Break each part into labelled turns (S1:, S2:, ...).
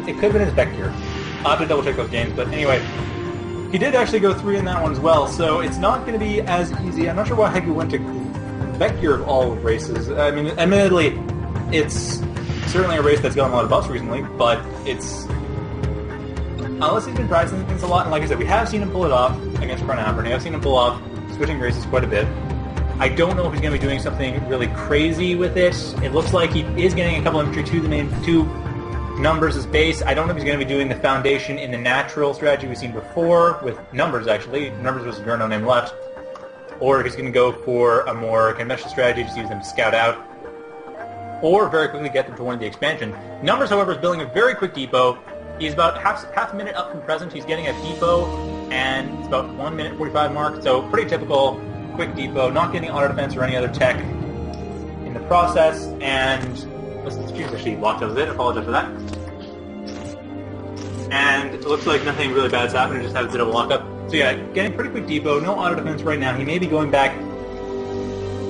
S1: it could have been his Vecgir. I'll have to double check those games, but anyway, he did actually go 3 in that one as well, so it's not going to be as easy. I'm not sure why Haiku went to Vecgir of all races. I mean, admittedly, it's certainly a race that's gotten a lot of buffs recently, but it's... Unless he's been practicing things a lot, and like I said, we have seen him pull it off against Achron. We have seen him pull off switching races quite a bit. I don't know if he's going to be doing something really crazy with it. It looks like he is getting a couple of infantry to the main two numbers as base. I don't know if he's going to be doing the foundation in the natural strategy we've seen before, with numbers actually. Numbers was zero no name left. Or if he's going to go for a more conventional strategy, just use them to scout out. Or very quickly get them to win the expansion. Numbers, however, is building a very quick depot. He's about half a minute up from present. He's getting a depot, and it's about 1 minute 45 mark. So pretty typical quick depot, not getting auto defense or any other tech in the process. And listen, the stream's actually locked out a bit. I apologize for that. And it looks like nothing really bad's happened. Just have a bit of a lockup. So yeah, getting pretty quick depot. No auto defense right now. He may be going back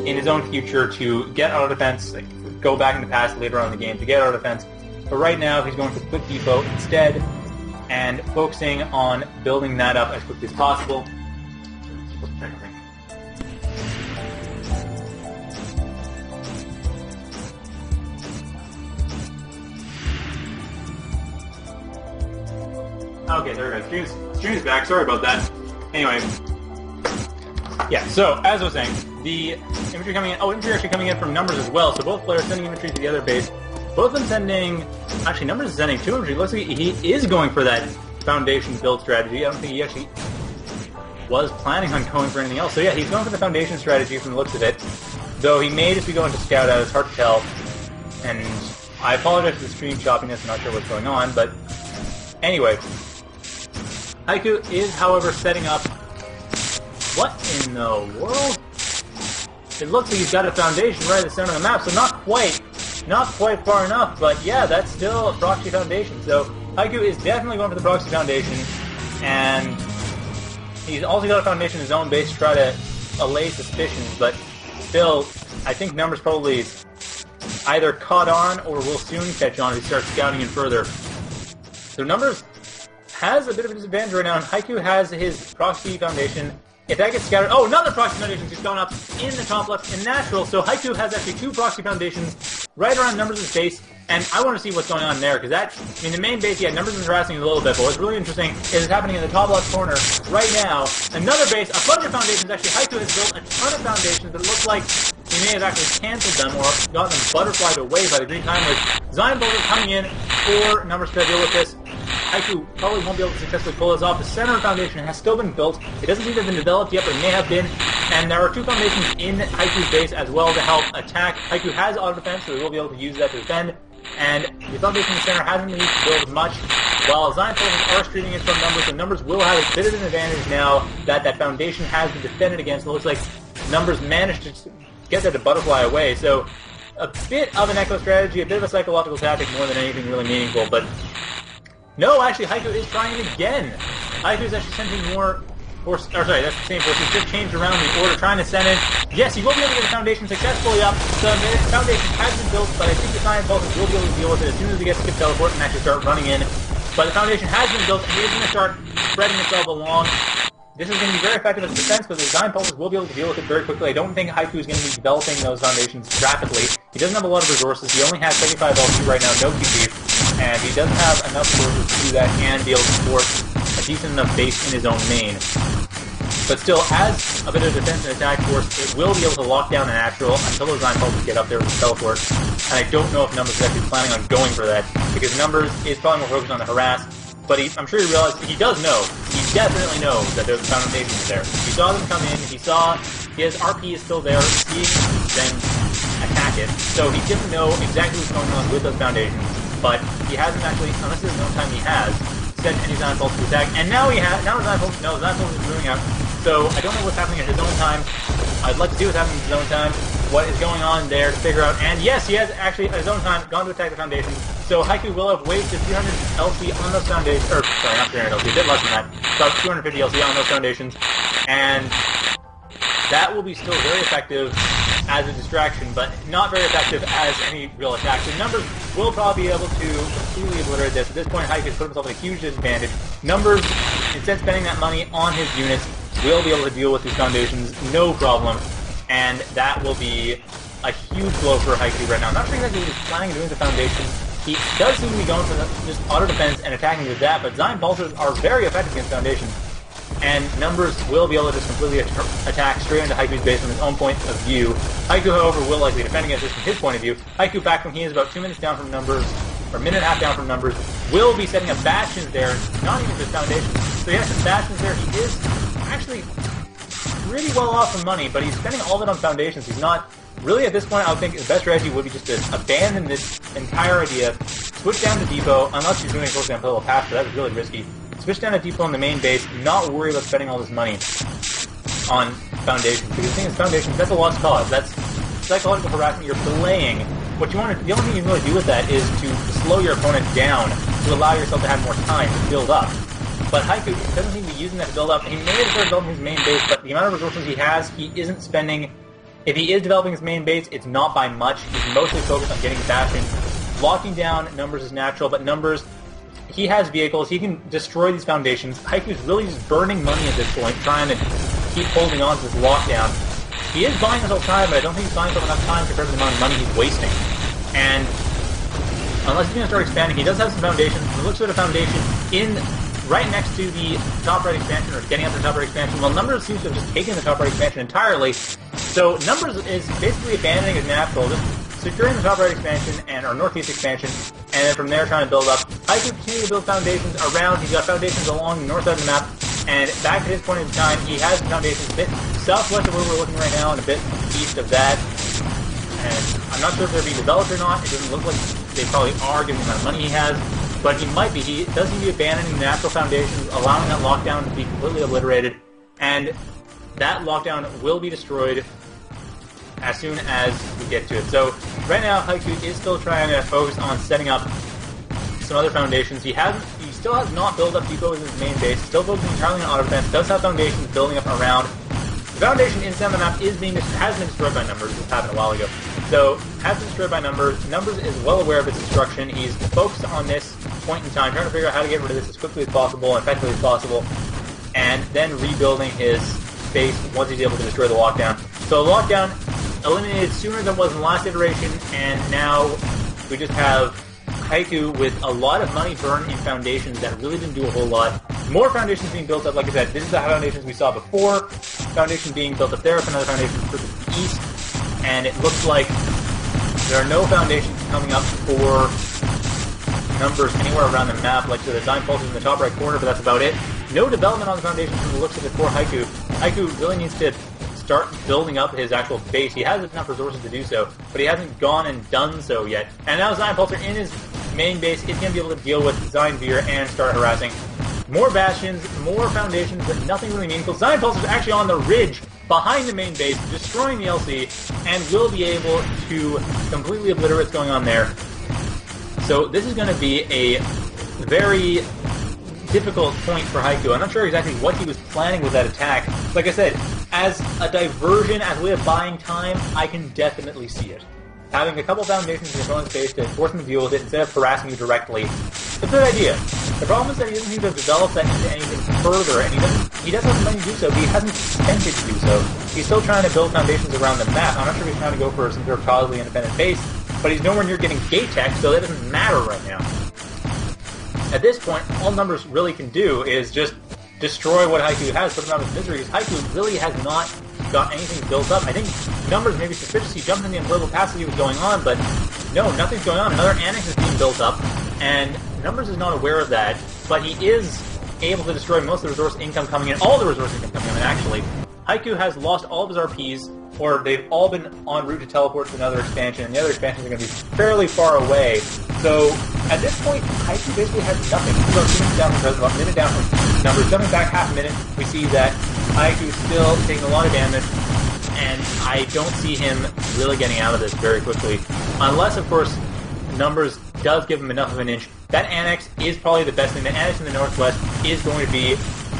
S1: in his own future to get auto defense. Like, go back in the past later on in the game to get auto defense. But right now, he's going for quick depot instead, and focusing on building that up as quickly as possible. Okay, there we go. Stream's back. Sorry about that. Anyway, yeah. So as I was saying, the infantry coming in. Oh, infantry actually coming in from numbers as well. So both players sending infantry to the other base. Both of them sending... Actually, Numbers is sending 2 infantry. Looks like he is going for that foundation build strategy. I don't think he actually was planning on going for anything else. So yeah, he's going for the foundation strategy from the looks of it. Though he may just be going to scout out. It's hard to tell. And I apologize for the stream choppiness. I'm not sure what's going on. But anyway, Haiku is, however, setting up... What in the world? It looks like he's got a foundation right at the center of the map, so not quite far enough, but yeah, that's still a proxy foundation. So Haiku is definitely going for the proxy foundation, and he's also got a foundation in his own base to try to allay suspicions, but still, I think Numbers probably either caught on or will soon catch on if he starts scouting in further. So Numbers has a bit of a disadvantage right now, and Haiku has his proxy foundation. If that gets scattered... Oh, another proxy foundation just gone up in the top left in natural, so Haiku has actually 2 proxy foundations right around Numbers' base, and I want to see what's going on there, because that... I mean, the main base, yeah, Numbers is harassing a little bit, but what's really interesting is it's happening in the top left corner right now. Another base, a bunch of foundations. Actually, Haiku has built a ton of foundations, but it looks like he may have actually cancelled them or gotten them butterflied away by the green time. With Zion Bolter coming in for Numbers to deal with this. Haiku probably won't be able to successfully pull this off. The center foundation has still been built. It doesn't seem to have been developed yet, but it may have been. And there are 2 foundations in Haiku's base as well to help attack. Haiku has auto defense, so he will be able to use that to defend. And the foundation in the center hasn't been used to build much. While Zion Bolters are streaming in from Numbers, the Numbers will have a bit of an advantage now that that foundation has been defended against. It looks like Numbers managed to get that to butterfly away. So a bit of an echo strategy, a bit of a psychological tactic more than anything really meaningful, but... No, actually, Haiku is trying it again. Haiku is actually sending more force... Or sorry, that's the same force. He's just changed around the order, trying to send in... Yes, he will be able to get the foundation successfully up. The foundation has been built, but I think the Zion Bolters will be able to deal with it as soon as he gets to teleport and actually start running in. But the foundation has been built, and he is going to start spreading itself along. This is going to be very effective as defense, but the Zion Bolters will be able to deal with it very quickly. I don't think Haiku is going to be developing those foundations rapidly. He doesn't have a lot of resources. He only has 75 LP right now, no QP. And he doesn't have enough resources to do that and be able to support a decent enough base in his own main. But still, as a bit of defense and attack force, it will be able to lock down a natural until those Zion Bolters get up there with the teleport. And I don't know if Numbers is actually planning on going for that, because Numbers is probably more focused on the harass. But I'm sure he realized, he does know, he definitely knows that there's foundations there. He saw them come in, he saw his RP is still there, he then attack it. So he didn't know exactly what's going on with those foundations. But he hasn't actually, unless there's no time he has, sent any Zion Bolters to attack. And now he has, now Zion Bolters is moving out. So I don't know what's happening at his own time. I'd like to see what's happening at his own time. What is going on there to figure out. And yes, he has actually, at his own time, gone to attack the foundation. So Haiku will have wasted 300 LC on those foundations. Or, sorry, not 300 LC, a bit less than that. About 250 LC on those foundations. And that will be still very effective as a distraction, but not very effective as any real attack. The Numbers will probably be able to completely obliterate this. At this point, Haiku's put himself at a huge disadvantage. Numbers, instead of spending that money on his units, will be able to deal with these foundations, no problem. And that will be a huge blow for Haiku right now. I'm not sure exactly what he's planning on doing with the foundations. He does seem to be going for just auto defense and attacking with that, but Zion Pulsers are very effective against foundations. And Numbers will be able to just completely attack straight into Haiku's base from his own point of view. Haiku, however, will likely defend against this from his point of view. Haiku, back when he is about 2 minutes down from Numbers, or a minute and a half down from Numbers, will be setting up bastions there, not even just foundations. So he has some bastions there. He is actually pretty well off from money, but he's spending all of it on foundations. He's not really, at this point. I would think the best strategy would be just to abandon this entire idea, switch down to depot, unless he's doing a close down pivotal pass, but that's really risky. Switch down to depot on the main base, not worry about spending all this money on foundations, because the thing is, foundations, that's a lost cause. That's psychological harassment. You're delaying. What you want to, the only thing you can really do with that is to slow your opponent down to allow yourself to have more time to build up. But Haiku doesn't seem to be using that to build up. He may have started building his main base, but the amount of resources he has, he isn't spending. If he is developing his main base, it's not by much. He's mostly focused on getting bastions. Locking down Numbers is natural, but Numbers, he has vehicles. He can destroy these foundations. Haiku's really just burning money at this point, trying to keep holding on to this lockdown. He is buying himself time, but I don't think he's buying himself enough time compared to the amount of money he's wasting. And unless he's going to start expanding, he does have some foundations. He looks at a foundation in right next to the top right expansion, or getting up to the top right expansion. Well, Numbers seems to have just taken the top right expansion entirely. So Numbers is basically abandoning his natural, just securing the top right expansion and our northeast expansion, and then from there trying to build up. Haiku continues to build foundations around. He's got foundations along the north side of the map, and back at his point in time, he has foundations a bit southwest of where we're looking right now, and a bit east of that. And I'm not sure if they're being developed or not. It doesn't look like they probably are, given the amount of money he has. But he might be. He does seem to be abandoning the natural foundations, allowing that lockdown to be completely obliterated. And that lockdown will be destroyed as soon as we get to it. So right now, Haiku is still trying to focus on setting up some other foundations. He still has not built up depot as his main base. Still focusing entirely on auto defense. Does have foundations building up around. The foundation inside the map has been destroyed by Numbers. This happened a while ago. So, has been destroyed by Numbers. Numbers is well aware of its destruction. He's focused on this point in time, trying to figure out how to get rid of this as quickly as possible and effectively as possible, and then rebuilding his base once he's able to destroy the lockdown. So, lockdown eliminated sooner than was in the last iteration, and now we just have Haiku with a lot of money burned in foundations that really didn't do a whole lot. More foundations being built up, like I said. This is the foundations we saw before. Foundation being built up there, another foundation to the east. And it looks like there are no foundations coming up for Numbers anywhere around the map. Like, so the Zion Pulsers in the top right corner, but that's about it. No development on the foundations from the looks of it for Haiku. Haiku really needs to start building up his actual base. He has enough resources to do so, but he hasn't gone and done so yet. And now Zion Pulser in his main base is going to be able to deal with Zion Veer and start harassing. More bastions, more foundations, but nothing really meaningful. Zion Pulser is actually on the ridge behind the main base, destroying the LC, and will be able to completely obliterate what's going on there. So this is going to be a very difficult point for Haiku. I'm not sure exactly what he was planning with that attack. Like I said, as a diversion, as a way of buying time, I can definitely see it. Having a couple foundations in your opponent's base to force him to deal with it instead of harassing you directly, it's a good idea. The problem is that he doesn't seem to have developed that into anything further, and he does have the money to do so, but he hasn't spent it to do so. He's still trying to build foundations around the map. I'm not sure if he's trying to go for some sort of totally independent base, but he's nowhere near getting gate tech, so that doesn't matter right now. At this point, all Numbers really can do is just destroy what Haiku has, put him out of his misery, because Haiku really has not got anything built up. I think Numbers may be suspicious. He jumped in the unplayable capacity was going on, but no, nothing's going on. Another annex is being built up, and Numbers is not aware of that, but he is able to destroy most of the resource income coming in, all the resource income coming in, actually. Haiku has lost all of his RPs, or they've all been en route to teleport to another expansion, and the other expansions are going to be fairly far away. So, at this point, Haiku basically has nothing. He's about 2 minutes down from present, about a minute down from Numbers. Jumping back half a minute, we see that Haiku is still taking a lot of damage, and I don't see him really getting out of this very quickly. Unless, of course, Numbers does give him enough of an inch. That annex is probably the best thing. The annex in the northwest is going to be,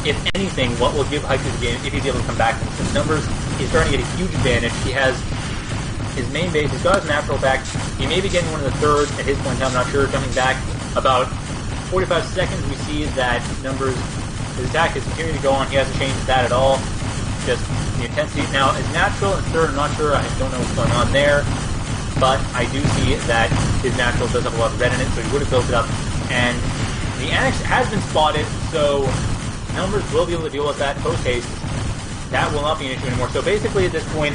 S1: if anything, what will give Haiku the game if he's able to come back. Because Numbers is starting to get a huge advantage. He has his main base. He's got his natural attack. He may be getting one in the third at his point in time, I'm not sure. Coming back about 45 seconds, we see that Numbers, his attack is continuing to go on. He hasn't changed that at all. Just the intensity now is natural in third. I'm not sure. I don't know what's going on there. But I do see that his natural does have a lot of red in it, so he would have built it up. And the Annex has been spotted, so Numbers will be able to deal with that post-haste. That will not be an issue anymore. So basically at this point,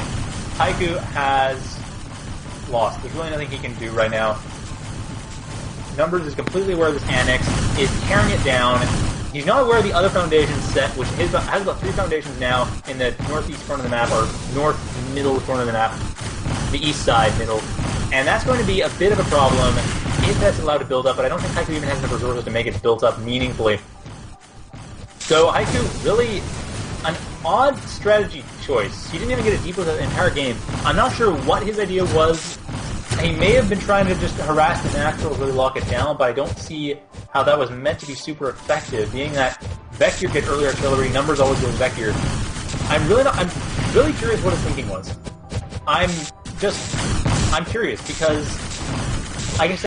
S1: Haiku has lost. There's really nothing he can do right now. Numbers is completely aware of this Annex, is tearing it down. He's not aware of the other foundations set, which has about 3 foundations now in the northeast corner of the map, or north middle corner of the map, the east side middle. And that's going to be a bit of a problem if that's allowed to build up, but I don't think Haiku even has enough resources to make it built up meaningfully. So Haiku, really an odd strategy choice. He didn't even get a depot the entire game. I'm not sure what his idea was. He may have been trying to just harass the natural, really lock it down, but I don't see how that was meant to be super effective, being that Vecgir get early artillery, Numbers always go Vecgir. I'm really curious what his thinking was. I'm curious, because I guess